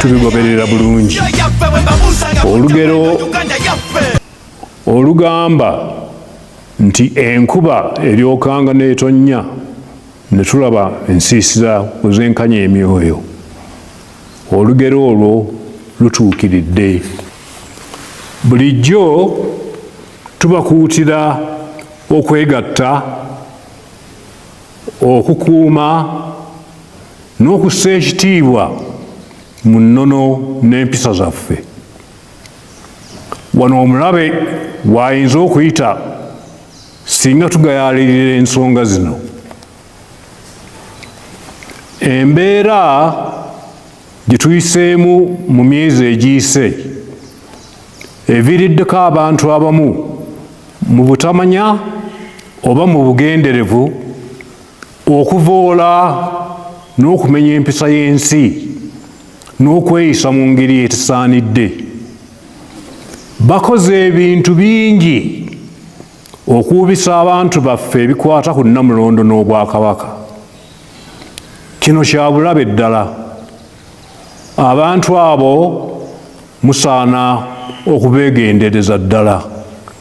tubigoberera bulungi. Olugero olugamba nti enkuba eryokanga n'etonnya ne tulaba ensiisira bwezenkanya emyoyo. Olugero olwo lutuukiridde. Bulijjo tubakuutira okwegatta, okukuuma n'okussa ekitiibwa mu nnono n'empisa zaffe. Wano omulabe w'ayinza okuyita singa tugayaalirira ensonga zino. Embeera gye tuyiseemu mu myezi egiyise eviiriddeko abantu abamu mu butamanya oba mu bugenderevu okuvoola n'okumenya empisa y'ensi n'okweyisa mu ngeri etasaanidde. Bakoze ebintu bingi okuubisa abantu baffe ebikwata ku Nnamulondo n'Obwakabaka. Kino kya bulabe ddala. Abantu abo musaana okubeegendereza ddala.